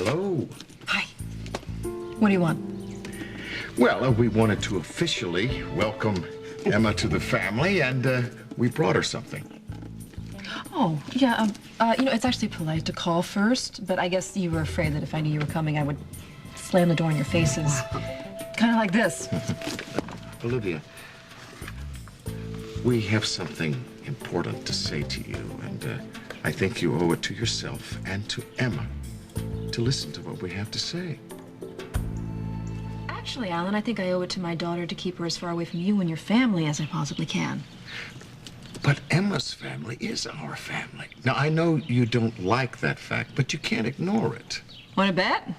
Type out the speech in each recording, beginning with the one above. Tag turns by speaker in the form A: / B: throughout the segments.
A: Hello.
B: Hi. What do you want?
A: Well, we wanted to officially welcome Emma to the family, and we brought her something.
B: Oh, yeah, it's actually polite to call first, but I guess you were afraid that if I knew you were coming, I would slam the door in your faces. Kind of like this.
A: Olivia, we have something important to say to you, and I think you owe it to yourself and to Emma to listen to what we have to say.
B: Actually, Alan, I think I owe it to my daughter to keep her as far away from you and your family as I possibly can.
A: But Emma's family is our family. Now, I know you don't like that fact, but you can't ignore it.
B: Want to bet?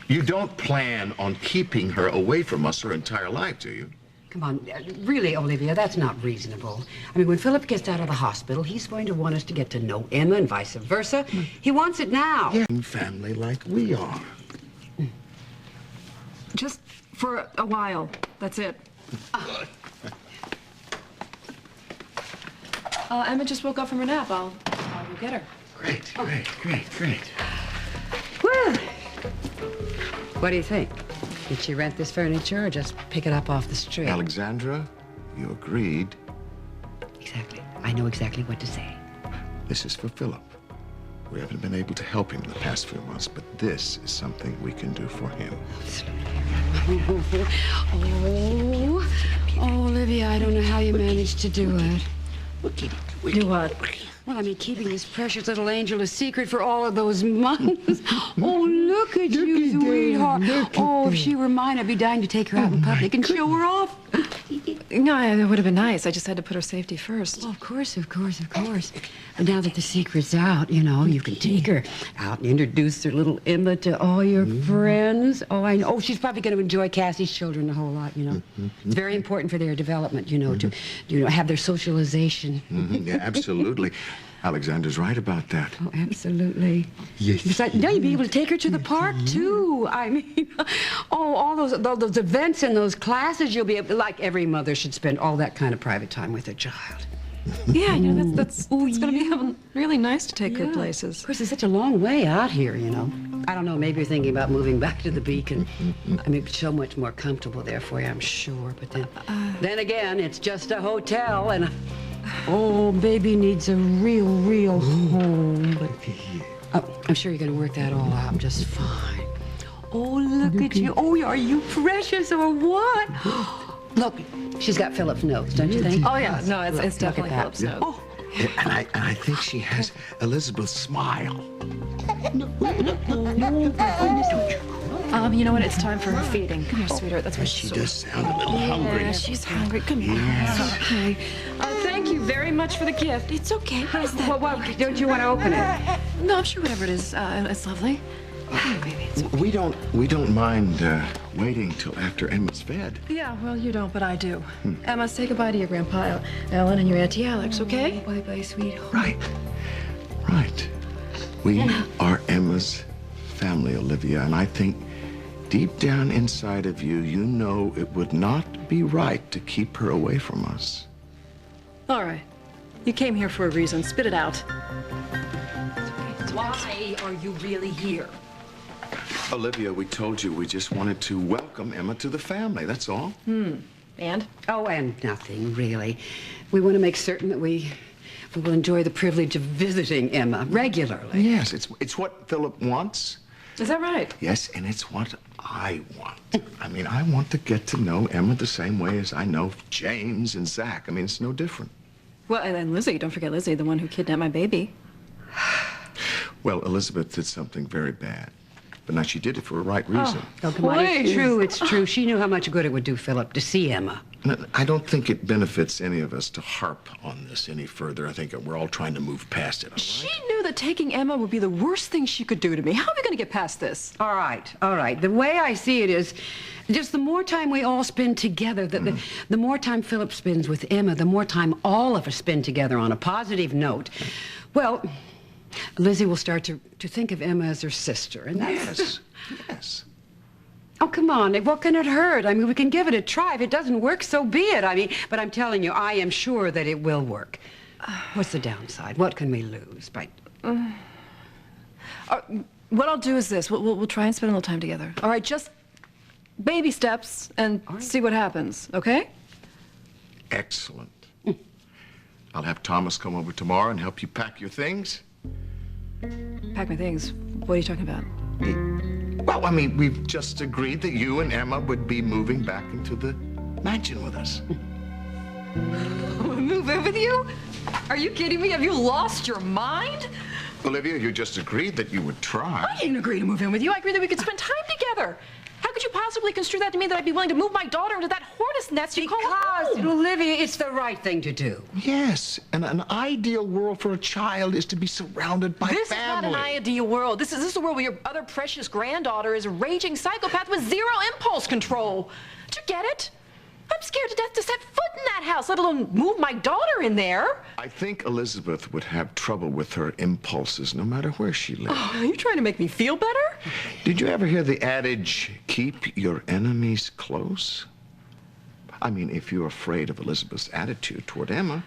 A: You don't plan on keeping her away from us her entire life, do you?
C: Come on, really, Olivia, that's not reasonable. I mean, when Philip gets out of the hospital, he's going to want us to get to know Emma and vice versa. He wants it now.
A: Yeah, family like we are.
B: Just for a while. That's it. Emma just woke up from her nap. I'll go get her.
A: Great.
C: Well, what do you think? Did she rent this furniture or just pick it up off the street?
A: Alexandra, you agreed.
C: Exactly. I know exactly what to say.
A: This is for Philip. We haven't been able to help him the past few months, but this is something we can do for him.
C: Oh, Olivia, I don't know how you managed to do it.
B: Do what?
C: Well, I mean, keeping this precious little angel a secret for all of those months. Oh, look at you, sweetheart. Oh, if she were mine, I'd be dying to take her out in public and show her off.
B: No, it would have been nice. I just had to put her safety first.
C: Well, of course. But now that the secret's out, you can take her out and introduce her little Emma to all your friends. Oh, I know. Oh, she's probably going to enjoy Cassie's children a whole lot, It's very important for their development, to have their socialization.
A: Yeah, absolutely. Alexander's right about that.
C: Oh, absolutely.
A: Yes.
C: Besides, now you'd be able to take her to the park, too. I mean, all those events and those classes, you'll be able to, like every mother should spend all that kind of private time with her child.
B: Yeah, that's going to be really nice to take her places.
C: Of course, it's such a long way out here, I don't know, maybe you're thinking about moving back to the Beacon. I mean, it's so much more comfortable there for you, I'm sure. But then again, it's just a hotel, and baby needs a real home. But I'm sure you're going to work that all out just fine. Oh, look at you. Oh, are you precious or what? Look, she's got Philip's notes, don't you think?
B: Oh, yeah. No, it's definitely Philip's notes.
C: Oh.
A: Yeah, and I think she has Elizabeth's smile.
B: You know what? It's time for her feeding. Come here, sweetheart. That's what
A: She does sound a little hungry.
B: Yeah, she's hungry. Come here.
A: Yes.
B: It's okay. Thank you very much for the gift. It's okay. What is that?
C: Well, don't you want to open it?
B: No, I'm sure whatever it is, it's lovely. Here, baby. It's okay.
A: We don't mind waiting till after Emma's fed.
B: Yeah, well, you don't, but I do. Emma, say goodbye to your Grandpa Ellen and your Auntie Alex, okay?
C: Bye-bye, sweetheart.
A: Right. We are Emma's family, Olivia, and I think deep down inside of you, you know it would not be right to keep her away from us.
B: All right. You came here for a reason. Spit it out.
C: Why are you really here?
A: Olivia, we told you we just wanted to welcome Emma to the family, that's all.
B: And?
C: Oh, and nothing, really. We want to make certain that we will enjoy the privilege of visiting Emma regularly.
A: Yes, it's what Philip wants.
B: Is that right?
A: Yes, and it's what I want. I mean, I want to get to know Emma the same way as I know James and Zach. I mean, it's no different.
B: Well, and then Lizzie. Don't forget Lizzie, the one who kidnapped my baby.
A: Well, Elizabeth did something very bad. But now she did it for a right reason.
C: Oh, come on. It's true. She knew how much good it would do Philip to see Emma.
A: No, I don't think it benefits any of us to harp on this any further. I think we're all trying to move past it, all right?
B: She knew that taking Emma would be the worst thing she could do to me. How are we going to get past this?
C: All right. The way I see it is, just the more time we all spend together, the more time Philip spends with Emma, the more time all of us spend together on a positive note. Well, Lizzie will start to think of Emma as her sister, and that's...
A: Yes.
C: Oh, come on. What can it hurt? I mean, we can give it a try. If it doesn't work, so be it. I mean, but I'm telling you, I am sure that it will work. What's the downside? What can we lose by...
B: what I'll do is this. We'll try and spend a little time together. All right, just baby steps and see what happens, okay?
A: Excellent. I'll have Thomas come over tomorrow and help you pack your things.
B: Pack my things. What are you talking about?
A: Well, I mean, we've just agreed that you and Emma would be moving back into the mansion with us.
B: Move in with you? Are you kidding me? Have you lost your mind?
A: Olivia, you just agreed that you would try.
B: I didn't agree to move in with you. I agreed that we could spend time together. How could you possibly construe that to mean that I'd be willing to move my daughter into that hornet's nest you call home?
C: Olivia, it's the right thing to do.
A: Yes, and an ideal world for a child is to be surrounded by
B: This
A: family.
B: is not an ideal world. This is a world where your other precious granddaughter is a raging psychopath with zero impulse control. Do you get it? I'm scared to death to set foot in that house, let alone move my daughter in there.
A: I think Elizabeth would have trouble with her impulses no matter where she lived.
B: Oh, are you trying to make me feel better?
A: Did you ever hear the adage, keep your enemies close? I mean, if you're afraid of Elizabeth's attitude toward Emma,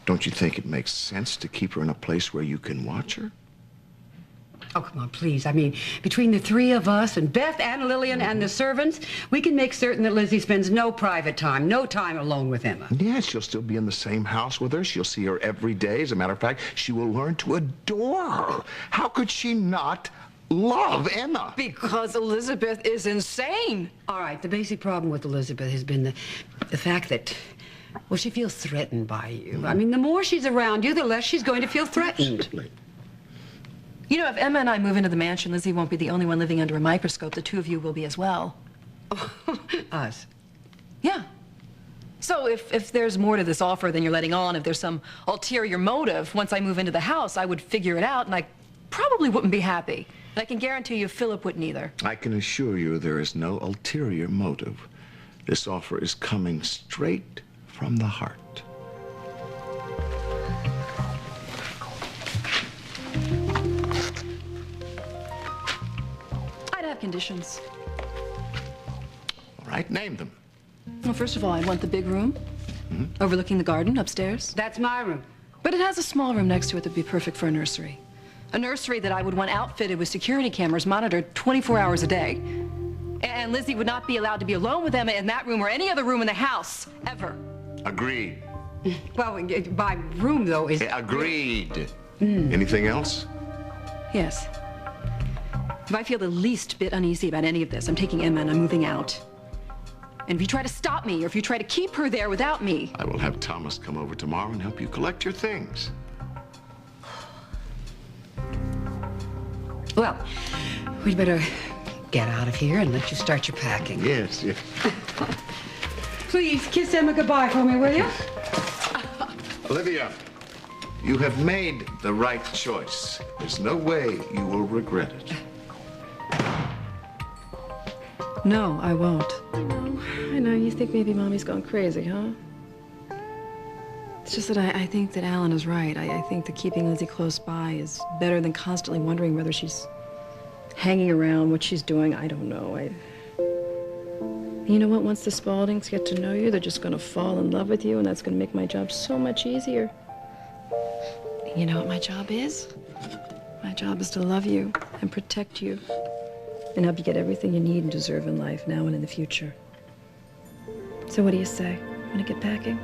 A: don't you think it makes sense to keep her in a place where you can watch her?
C: Oh, come on, please. I mean, between the three of us and Beth and Lillian and the servants, we can make certain that Lizzie spends no private time, no time alone with Emma.
A: Yes, she'll still be in the same house with her. She'll see her every day. As a matter of fact, she will learn to adore her. How could she not love Emma?
B: Because Elizabeth is insane.
C: All right, the basic problem with Elizabeth has been the fact that, well, she feels threatened by you. I mean, the more she's around you, the less she's going to feel threatened.
A: Absolutely.
B: You know, if Emma and I move into the mansion, Lizzie won't be the only one living under a microscope. The two of you will be as well.
C: Us.
B: Yeah. So if there's more to this offer than you're letting on, if there's some ulterior motive, once I move into the house, I would figure it out, and I probably wouldn't be happy. And I can guarantee you Philip wouldn't either.
A: I can assure you there is no ulterior motive. This offer is coming straight from the heart.
B: I'd have conditions.
A: All right, name them.
B: Well, first of all, I want the big room overlooking the garden upstairs.
C: That's my room.
B: But it has a small room next to it that'd be perfect for a nursery. A nursery that I would want outfitted with security cameras monitored 24 hours a day. And Lizzie would not be allowed to be alone with Emma in that room or any other room in the house, ever.
A: Agreed.
C: Well, my room, though, is...
A: Agreed. Anything else?
B: Yes. If I feel the least bit uneasy about any of this, I'm taking Emma and I'm moving out. And if you try to stop me, or if you try to keep her there without me...
A: I will have Thomas come over tomorrow and help you collect your things.
C: Well, we'd better get out of here and let you start your packing.
A: Yes, yes.
C: Please, kiss Emma goodbye for me, will you?
A: Olivia, you have made the right choice. There's no way you will regret it.
B: No, I won't. I know. You think maybe Mommy's gone crazy, huh? It's just that I think that Alan is right. I think that keeping Lizzie close by is better than constantly wondering whether she's hanging around, what she's doing. I don't know. You know what? Once the Spauldings get to know you, they're just going to fall in love with you, and that's going to make my job so much easier. You know what my job is? My job is to love you and protect you and help you get everything you need and deserve in life now and in the future. So what do you say? Want to get packing?